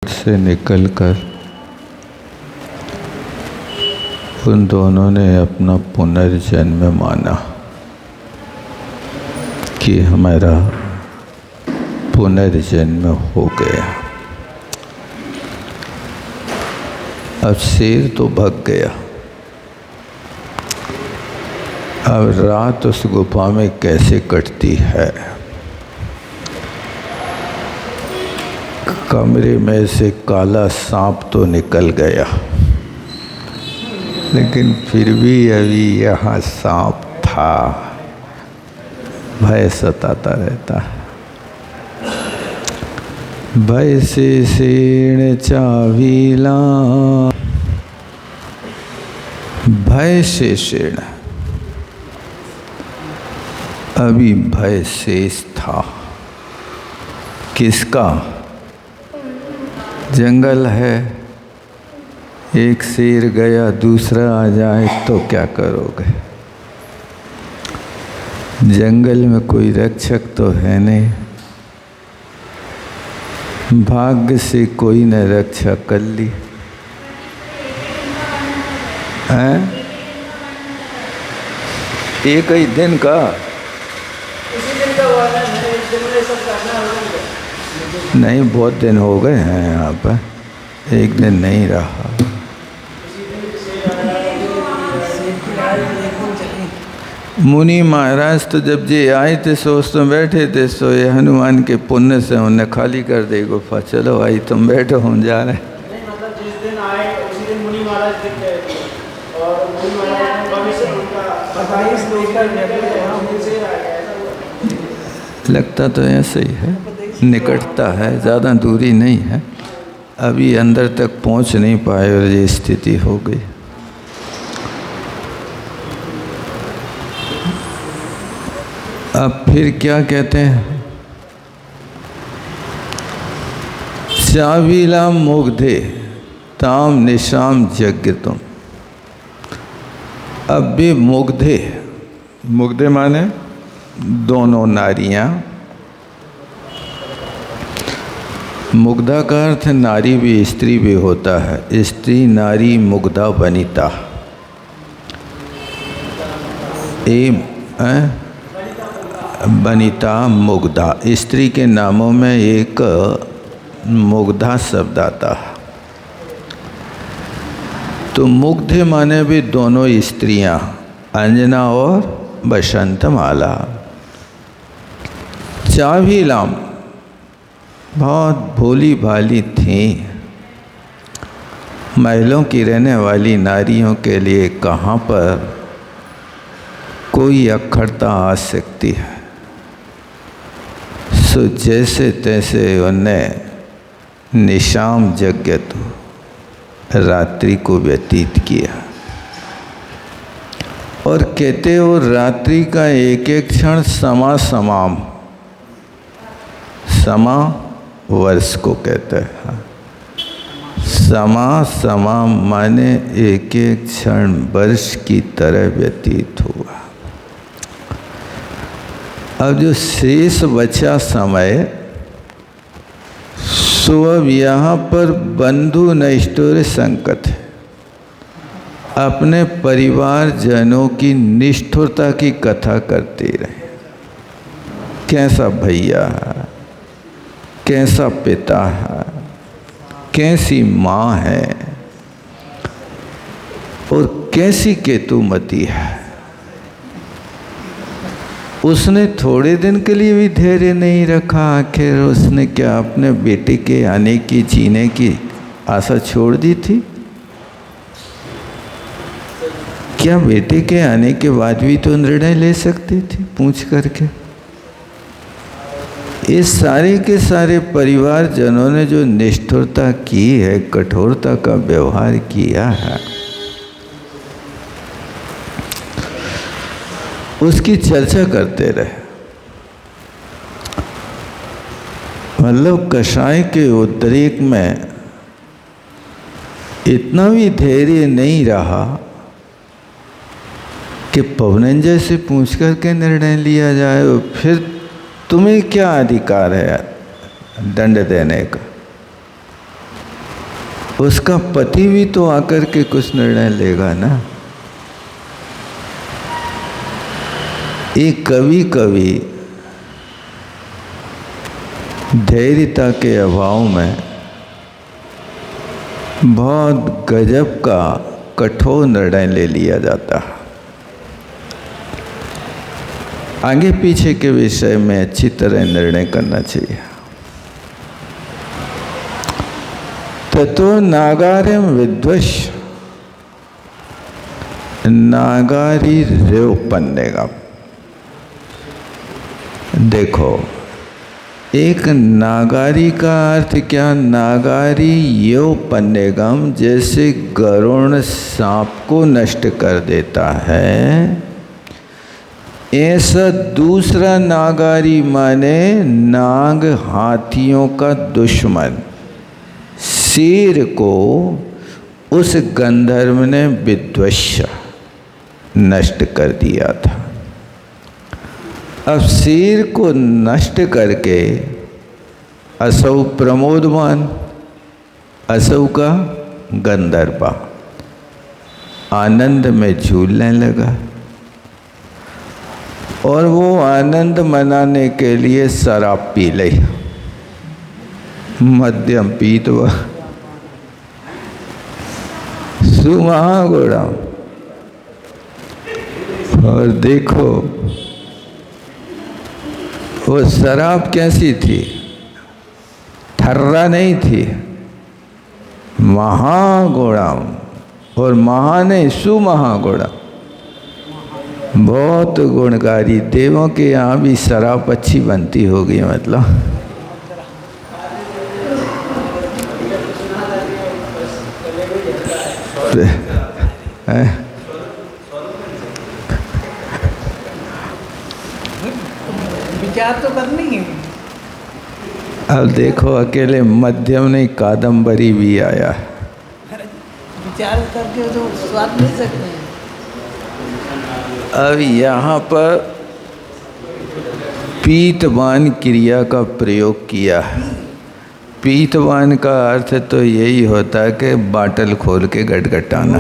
से निकलकर उन दोनों ने अपना पुनर्जन्म माना कि हमारा पुनर्जन्म हो गया। अब शेर तो भाग गया। अब रात उस गुफा में कैसे कटती है। कमरे में से काला सांप तो निकल गया, लेकिन फिर भी अभी यहाँ सांप था। भय सताता रहता है। भय से शेण चावीला, भय से शेण। अभी भय शेष था। किसका? जंगल है, एक शेर गया, दूसरा आ जाए तो क्या करोगे। जंगल में कोई रक्षक तो है नहीं। भाग्य से कोई ने रक्षा कर ली है। एक ही दिन का नहीं, बहुत दिन हो गए हैं यहाँ पर, एक दिन नहीं रहा। मुनि महाराज तो जब जे आए थे सोच तो बैठे थे, सो ये हनुमान के पुण्य से उन्हें खाली कर दे गुफा। चलो भाई तुम बैठो, हम जा रहे हैं। मतलब जिस दिन आए उसी दिन मुनि महाराज दिख गए थे और मुनि महाराज ने भविष्य उनका 28 लेकर मुझसे आ गया। लगता तो ऐसे ही है, निकटता है, ज़्यादा दूरी नहीं है। अभी अंदर तक पहुंच नहीं पाए और ये स्थिति हो गई। अब फिर क्या कहते हैं? चावीला मुग्धे ताम निशाम यज्ञ तुम। अब भी मुग्धे, मुग्धे माने दोनों नारियां। मुग्धा का अर्थ नारी भी स्त्री भी होता है। स्त्री नारी मुग्धा वनिता। वनिता मुग्धा, स्त्री के नामों में एक मुग्धा शब्द आता है। तो मुग्धे माने भी दोनों स्त्रियां, अंजना और बसंतमाला। चावीलाम बहुत भोली भाली थी। महलों की रहने वाली नारियों के लिए कहाँ पर कोई अखड़ता आ सकती है। सो जैसे तैसे उन्हें निशाम यज्ञ तो रात्रि को व्यतीत किया। और कहते हो रात्रि का एक एक क्षण समा समाम, समा वर्ष को कहते हैं। समा समाम माने एक एक क्षण वर्ष की तरह व्यतीत हुआ। अब जो शेष बचा समय, सो अब यहाँ पर बंधु नष्टोर संकट है। अपने परिवार जनों की निष्ठुरता की कथा करते रहे। कैसा भैया है, कैसा पिता है, कैसी माँ है और कैसी केतुमती है। उसने थोड़े दिन के लिए भी धैर्य नहीं रखा। आखिर उसने क्या अपने बेटे के आने की, जीने की आशा छोड़ दी थी? क्या बेटे के आने के बाद भी तो निर्णय ले सकती थी पूछ करके? इस सारे के सारे परिवार जनों ने जो निष्ठुरता की है, कठोरता का व्यवहार किया है, उसकी चर्चा करते रहे। मतलब कषाय के उद्रेक में इतना भी धैर्य नहीं रहा कि पवनंजय से पूछ करके निर्णय लिया जाए। फिर तुम्हें क्या अधिकार है दंड देने का? उसका पति भी तो आकर के कुछ निर्णय लेगा ना। एक कभी कभी धैर्यता के अभाव में बहुत गजब का कठोर निर्णय ले लिया जाता है। आगे पीछे के विषय में अच्छी तरह निर्णय करना चाहिए। ततो नागार्यम विद्वश नागारी रेव पन्नेगा। देखो, एक नागारी का अर्थ क्या? नागारी यो पन्नेगम, जैसे गरुण सांप को नष्ट कर देता है, ऐसा दूसरा नागारी माने नाग हाथियों का दुश्मन शेर को उस गंधर्व ने विध्वंस नष्ट कर दिया था। अब शेर को नष्ट करके असौ प्रमोदमान, असौ का गंधर्वा आनंद में झूलने लगा और वो आनंद मनाने के लिए शराब पी ली, मध्यम पीतवा सुमहागुणा। और देखो वो शराब कैसी थी? ठर्रा नहीं थी, महागुणा। और महा नहीं, सुमहागुणा, बहुत गुणकारी। देवों के यहाँ भी शराब अच्छी बनती होगी, मतलब। विचार तो करनी है। अब देखो, अकेले मध्यम नहीं, कादम्बरी भी आया। विचार करके तो स्वाद ले सकते हैं। अब यहाँ पर पीतवान क्रिया का प्रयोग किया। पीतवान का अर्थ तो यही होता है कि बाटल खोल के गटगटाना।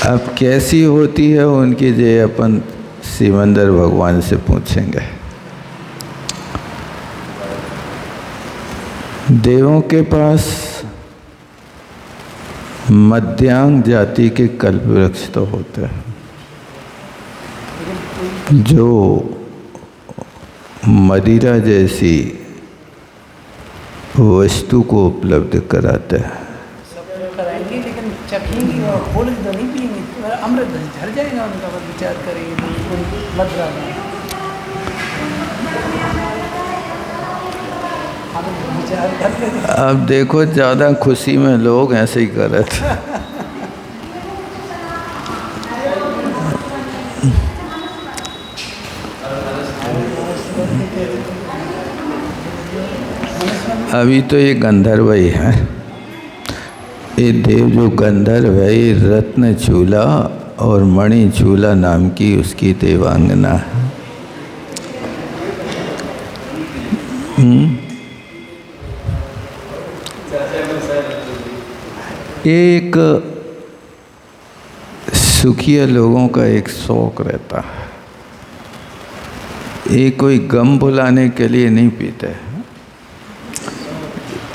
अब कैसी होती है उनकी, जे अपन सिमंदर भगवान से पूछेंगे। देवों के पास मध्यांग जाति के कल्प वृक्ष तो होते हैं जो मदिरा जैसी वस्तु को उपलब्ध कराते हैं। सब कराएंगे, लेकिन चखेंगे और खोल तो नहीं पिएंगे, अमृत झर जाएगा उनका। बस विचार करेंगे मदरा में, विचार करते। अब देखो, ज़्यादा खुशी में लोग ऐसे ही कर रहे थे। अभी तो ये गंधर्व ही है। ये देव जो गंधर्व है, ये रत्न चूला और मणि चूला नाम की उसकी देवांगना है। एक सुखिया लोगों का एक शौक रहता है, ये कोई गम भुलाने के लिए नहीं पीते।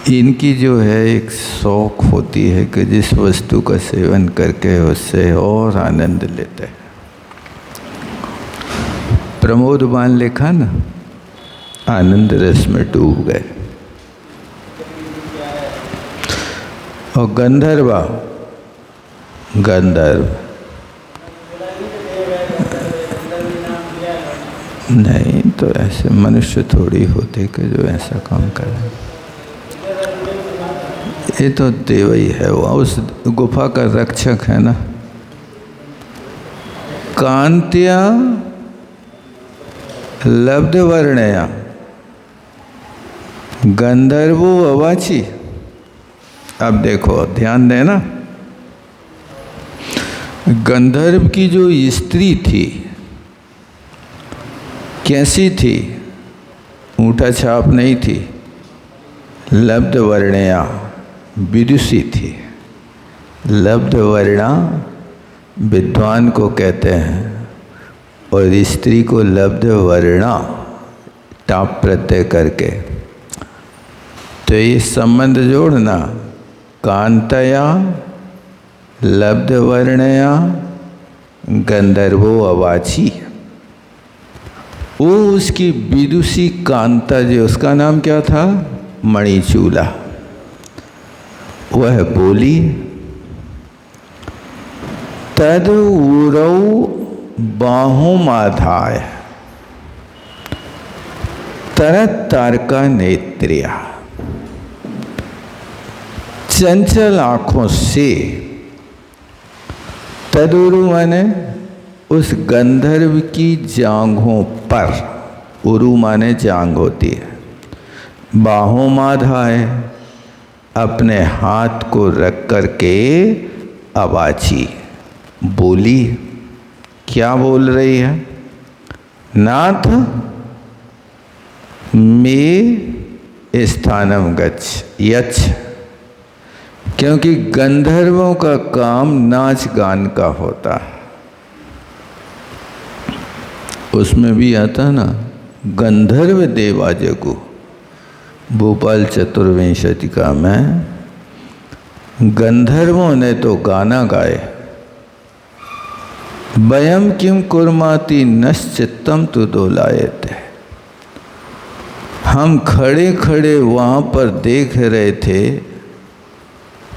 इनकी जो है एक शौक होती है कि जिस वस्तु का सेवन करके उससे और आनंद लेते हैं। प्रमोदमान लिखा ना, आनंद रस में डूब गए। और गंधर्वा, गंधर्व नहीं तो ऐसे मनुष्य थोड़ी होते कि जो ऐसा काम करें। ये तो देव ही है, वो उस गुफा का रक्षक है ना। कांत्या लब्ध वर्णया गंधर्वो अवाची। अब देखो, ध्यान देना, गंधर्व की जो स्त्री थी कैसी थी? ऊँटा छाप नहीं थी, लब्ध वर्णया विदुषी थी। लब्ध वर्णा विद्वान को कहते हैं और स्त्री को लब्ध वर्णा टाप प्रत्यय करके। तो ये संबंध जोड़ना, कांतया लब्ध वर्णया गंधर्वो अवाची। वो उसकी विदुषी कांता, जो उसका नाम क्या था, मणिचूला, वह बोली, तद उरौ बाहों माधाय तरत तारका नेत्रिया। चंचल आंखों से, तदुरु माने उस गंधर्व की जांघों पर, उरु माने जांघ होती है, बाहों माधा है, अपने हाथ को रख करके अवाची बोली। क्या बोल रही है? नाथ मे स्थानम गच्छ यच्छ। क्योंकि गंधर्वों का काम नाच गान का होता है। उसमें भी आता ना, गंधर्व देवा जगु, भोपाल चतुर्विंशतिका में गंधर्वों ने तो गाना गाए, वयम किम कुर्माति नश्चित्तम तु दोलायते। हम खड़े खड़े वहाँ पर देख रहे थे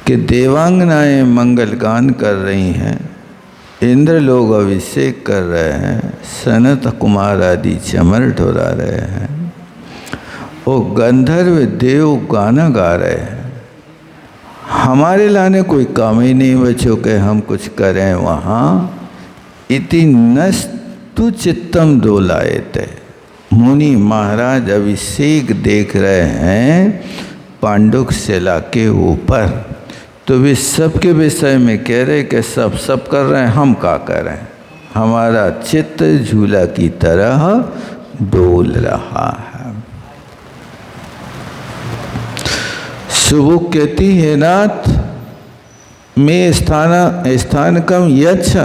कि देवांगनाएं मंगल गान कर रही हैं, इंद्र लोग अभिषेक कर रहे हैं, सनत कुमार आदि चमर ठुरा रहे हैं, वो गंधर्व देव गाना गा रहे हैं। हमारे लाने कोई काम ही नहीं बच्चों के हम कुछ करें वहाँ। इति नस्तु चित्तम दोलायते। मुनि महाराज अभिषेक देख रहे हैं पांडुक शिला के ऊपर, तो वे सबके विषय में कह रहे कि सब कर रहे हैं, हम क्या करें, हमारा चित्त झूला की तरह डोल रहा है। सुबुक कहती है, नाथ में स्थानकम यच्छ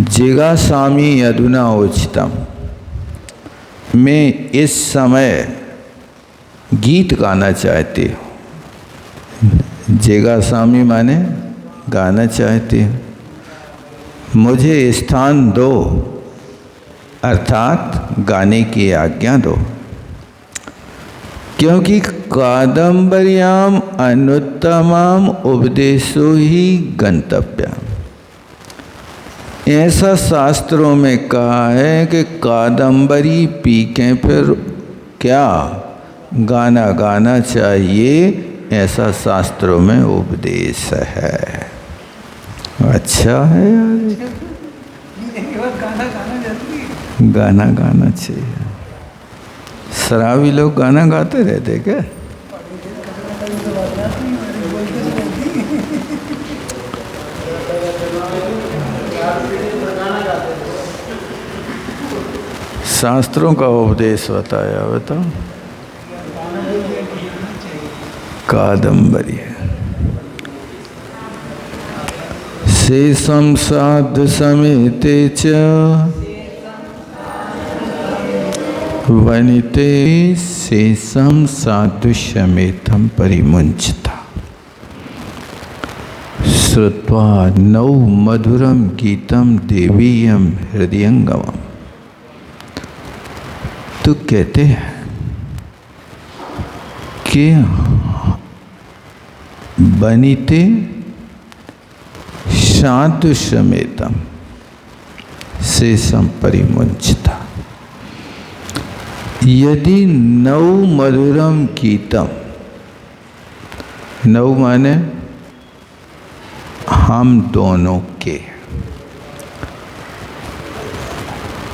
जिगासामि अधुना उचितम। मैं इस समय गीत गाना चाहती हूँ। जिगासामि माने गाना चाहती हूँ, मुझे स्थान दो, अर्थात गाने की आज्ञा दो। क्योंकि कादम्बर्याम अनुत्तमाम उपदेशो ही गंतव्यम। ऐसा शास्त्रों में कहा है कि कादम्बरी पी के फिर क्या गाना गाना चाहिए, ऐसा शास्त्रों में उपदेश है। अच्छा है यार, गाना गाना चाहिए। शराबी लोग गाना गाते रहते क्या? शास्त्रों का उपदेश बताया, बताओ। कादम्बरी शेषम साधु समेते च वनिते शेषम साधु समेतम परिमुंचता। श्रुत्वा नौ मधुरम गीतम देवीयम हृदयंगमम। तो कहते हैं कि बनिते शांतु समेतम शेषम परिमुंचता। यदि नौ मधुरम गीतम, नौ माने हम दोनों के,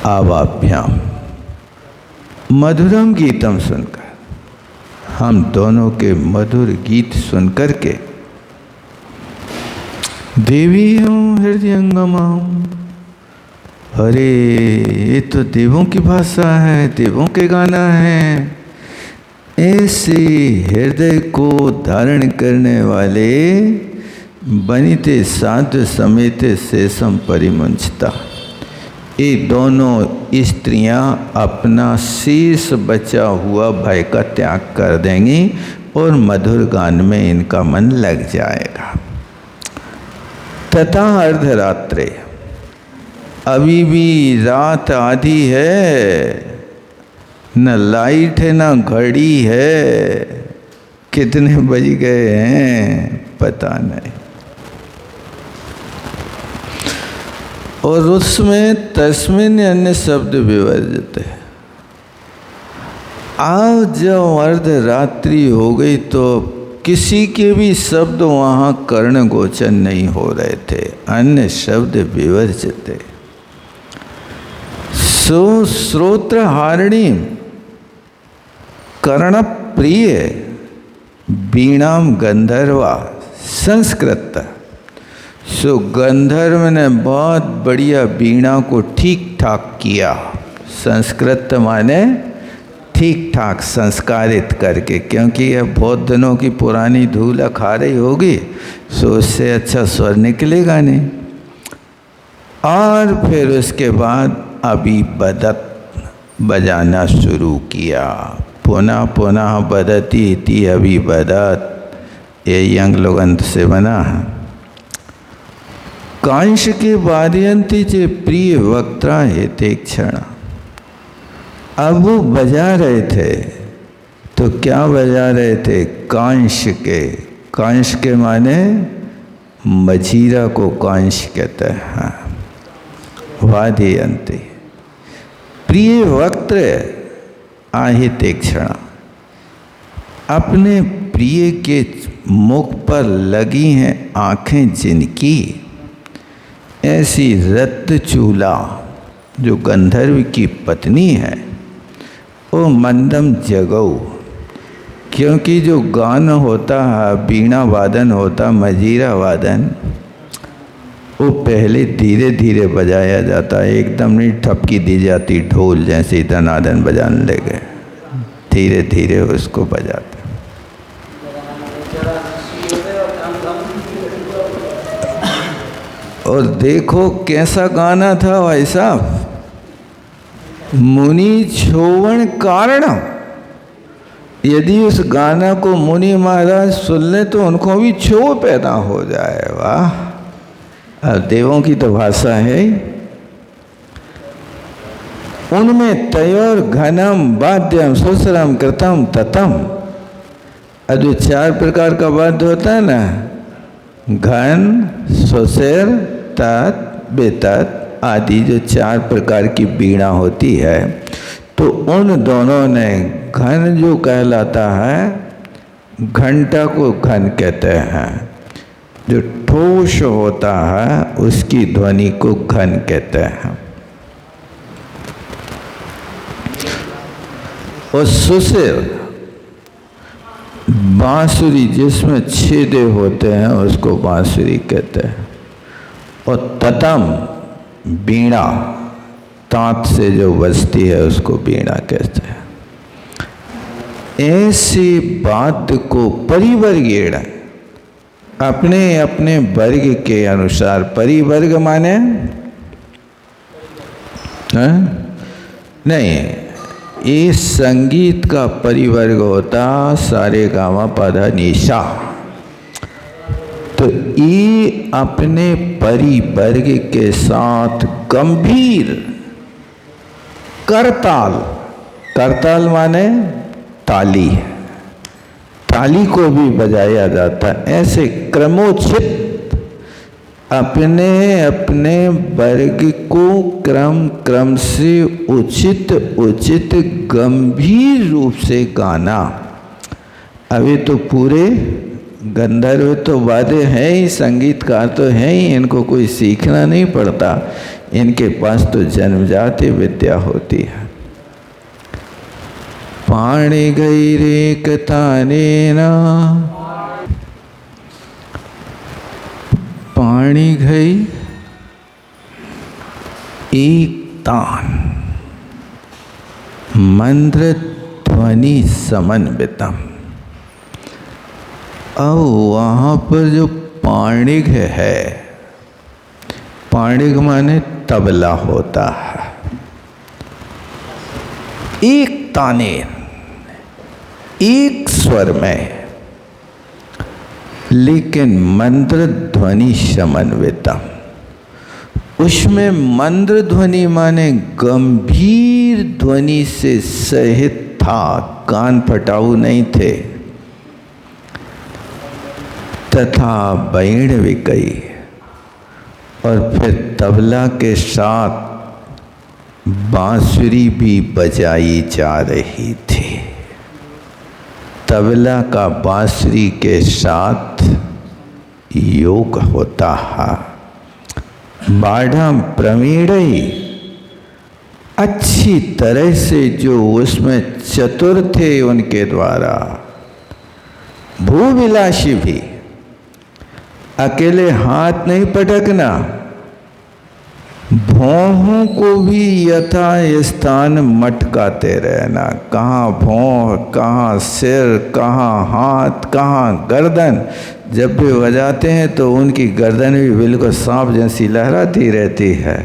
आवाभ्याम मधुरम गीतम सुनकर, हम दोनों के मधुर गीत सुनकर के, देवी हृदयंगमम, अरे ये तो देवों की भाषा है, देवों के गाना है। ऐसे हृदय को धारण करने वाले बनिते साधु समेत शेषम परिमुंचता। ये दोनों स्त्रियां अपना शेष बचा हुआ भय का त्याग कर देंगी और मधुर गान में इनका मन लग जाएगा। तथा अर्धरात्रे, अभी भी रात आधी है, न लाइट है न घड़ी है, कितने बज गए हैं पता नहीं। और उसमें तस्मिन अन्य शब्द विवर्जित है। आज जब अर्धरात्रि हो गई तो किसी के भी शब्द वहाँ कर्ण गोचर नहीं हो रहे थे, अन्य शब्द विवर्जित थे। सो श्रोत्रहारिणी कर्ण प्रिय वीणाम गंधर्वा संस्कृत। सो गंधर्व ने बहुत बढ़िया वीणा को ठीक ठाक किया। संस्कृत माने ठीक ठाक संस्कारित करके, क्योंकि यह बहुत दिनों की पुरानी धूल खा रही होगी, सो उससे अच्छा स्वर निकलेगा नहीं। और फिर उसके बाद अभी बदत बजाना शुरू किया। पुनः पुनः बदती इति अभी बदत, ये यंग लोग अंत से बना है। कांश के वाद्यंती चे प्रिय वक्ता हेते क्षण। अब वो बजा रहे थे तो क्या बजा रहे थे? कांश के। कांश के माने मजीरा को कांश कहते हैं। वाद्यंती प्रिय वक्त्र आहिते क्षण। अपने प्रिय के मुख पर लगी हैं आंखें जिनकी, ऐसी रत्तचूला जो गंधर्व की पत्नी है, वो मंदम जगऊ। क्योंकि जो गान होता है, वीणा वादन होता, मजीरा वादन, वो पहले धीरे धीरे बजाया जाता है, एकदम नहीं ठपकी दी जाती ढोल जैसे धनादन बजाने लगे, धीरे धीरे उसको बजाते। और देखो कैसा गाना था भाई साहब, मुनि छोवण कारण। यदि उस गाना को मुनि महाराज सुन ले तो उनको भी क्षोभ पैदा हो जाए। वाह, अब देवों की तो भाषा है। उनमें तयोर घनम वाद्यम सुसरम कृतम ततम। अब जो 4 प्रकार का वाद्य होता है ना, घन, सुसिर, तत्, बेतत् आदि, जो 4 प्रकार की वीणा होती है, तो उन दोनों ने घन जो कहलाता है, घंटा को घन कहते हैं। जो ठोस होता है उसकी ध्वनि को घन कहते हैं। और सुसिर बांसुरी, जिसमें छेदे होते हैं, उसको बांसुरी कहते हैं। और ततम वीणा, तांत से जो बजती है उसको वीणा कहते हैं। ऐसे वाद्य को परिवर्गीण, अपने अपने वर्ग के अनुसार, परिवर्ग माने नहीं, ये संगीत का परिवर्ग होता सारे गामा पधा निशा। तो ये अपने परिवर्ग के साथ गंभीर करताल, करताल माने ताली, ताली को भी बजाया जाता है। ऐसे क्रमोचित अपने अपने वर्ग को क्रम क्रम से उचित उचित गंभीर रूप से गाना। अभी तो पूरे गंधर्व तो वाद्य हैं ही, संगीतकार तो हैं ही, इनको कोई सीखना नहीं पड़ता, इनके पास तो जन्मजात विद्या होती है। पाणी गई रे कतानेना, पाणी गई एक तान मंद्र ध्वनि समन्वितम। अब वहाँ पर जो पाणिग है, पाणिग माने तबला होता है, एक ताने एक स्वर में, लेकिन मंत्र ध्वनि समन्वितम, उसमें मंत्र ध्वनि माने गंभीर ध्वनि से सहित था, कान फटाऊ नहीं थे। तथा बैण विकई, और फिर तबला के साथ बांसुरी भी बजाई जा रही थी। तबला का बांसुरी के साथ योग होता है। बाढ़म प्रवीणई, अच्छी तरह से जो उसमें चतुर थे उनके द्वारा। भूविलासी भी, अकेले हाथ नहीं पटकना, भौहों को भी यथा स्थान मटकाते रहना। कहाँ भौं, कहाँ सिर, कहाँ हाथ, कहाँ गर्दन। जब भी बजाते हैं तो उनकी गर्दन भी बिल्कुल सांप जैसी लहराती रहती है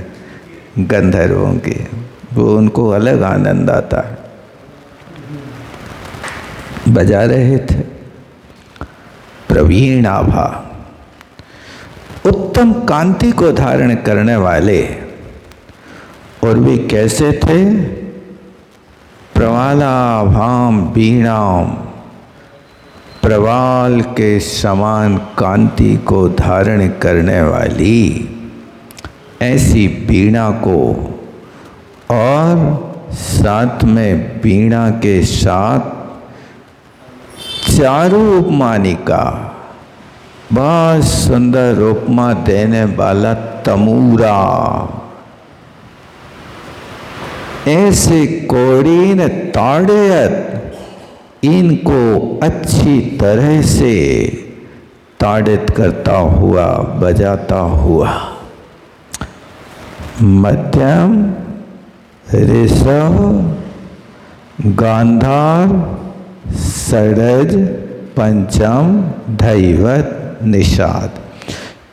गंधर्वों की, वो उनको अलग आनंद आता है। बजा रहे थे प्रवीण आभा, उत्तम कांति को धारण करने वाले। और वे कैसे थे? प्रवालाभाम वीणाम, प्रवाल के समान कांति को धारण करने वाली ऐसी वीणा को, और साथ में वीणा के साथ चारु उपमानिका, बहुत सुंदर उपमा देने वाला तमूरा, ऐसे कोड़ीन ताड़यत, इनको अच्छी तरह से ताड़ित करता हुआ, बजाता हुआ। मध्यम, ऋषभ, गांधार, षडज, पंचम, धैवत, निषाद,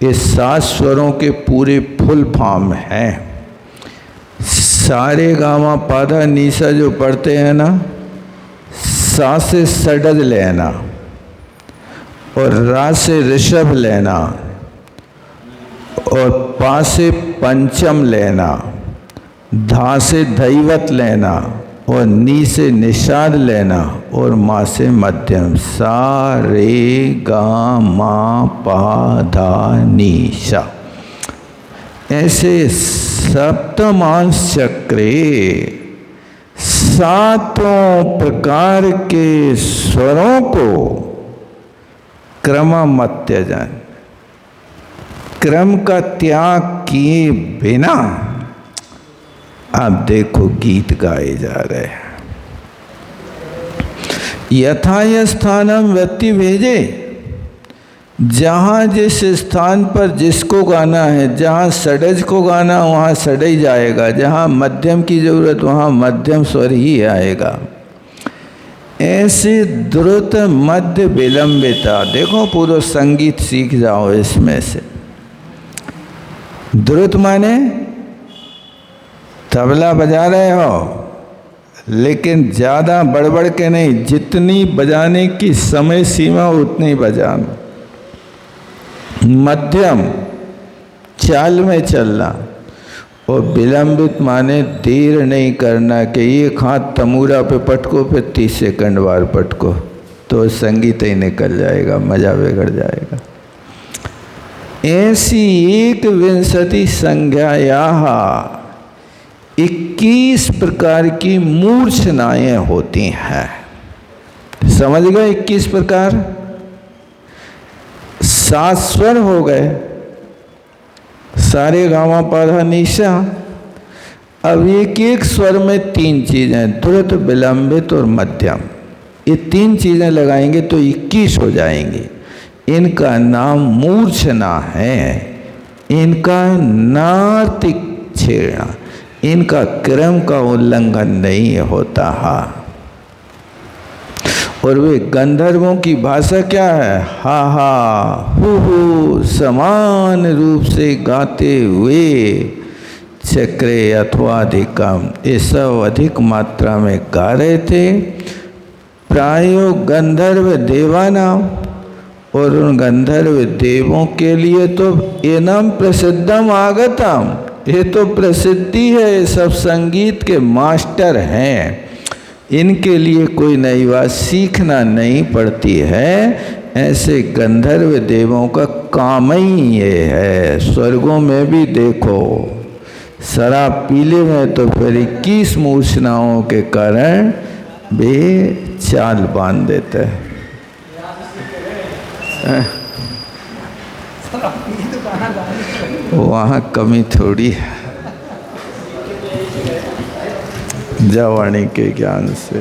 ये 7 स्वरों के पूरे फुल फॉर्म हैं। सारे गामा पाधा नीसा जो पढ़ते हैं ना, सा से षडज लेना, और रा से ऋषभ लेना, और पा से पंचम लेना, धा से धैवत लेना, और नी से निषाद लेना, और मा से मध्यम। सा रे गा मा पा धा नी सा, ऐसे सप्तमांश चक्रे 7 प्रकार के स्वरों को क्रममत्यजन, क्रम का त्याग किए बिना आप देखो गीत गाए जा रहे हैं। यथा स्थानम व्यक्ति भेजे, जहाँ जिस स्थान पर जिसको गाना है, जहाँ षडज को गाना वहाँ षडज जाएगा, जहाँ मध्यम की जरूरत वहाँ मध्यम स्वर ही आएगा। ऐसे द्रुत मध्य विलंबिता, देखो पूरा संगीत सीख जाओ इसमें से। द्रुत माने तबला बजा रहे हो, लेकिन ज़्यादा बड़बड़ के नहीं, जितनी बजाने की समय सीमा उतनी बजाना। मध्यम, चाल में चलना। और विलंबित माने देर नहीं करना कि एक हाथ तमूरा पे पटको, फिर 30 सेकंड बार पटको, तो संगीत ही निकल जाएगा, मजा बिगड़ जाएगा। ऐसी 21 संज्ञाया 21 प्रकार की मूर्छनाएं होती हैं। समझ गए? 21 प्रकार, 7 स्वर हो गए, सारे गामा पाधा निशा। अब एक स्वर में 3 चीजें, द्रुत, विलंबित और मध्यम, ये 3 चीजें लगाएंगे तो 21 हो जाएंगे। इनका नाम मूर्छना है, इनका नार्तिक छेड़ना। इनका क्रम का उल्लंघन नहीं होता है। और वे गंधर्वों की भाषा क्या है? हा हा हु समान रूप से गाते हुए चक्रे अथवा अधिकम, ये सब अधिक मात्रा में गा रहे थे। प्रायो गंधर्व देवानाम, और उन गंधर्व देवों के लिए तो एनम प्रसिद्धम आगतम, ये तो प्रसिद्धि है, ये सब संगीत के मास्टर हैं, इनके लिए कोई नई बात सीखना नहीं पड़ती है। ऐसे गंधर्व देवों का काम ही ये है। स्वर्गों में भी देखो शराब पीले में तो फिर 21 मूर्छनाओं के कारण वे चाल बांध देते हैं। वहाँ कमी थोड़ी है जवानी के ज्ञान से।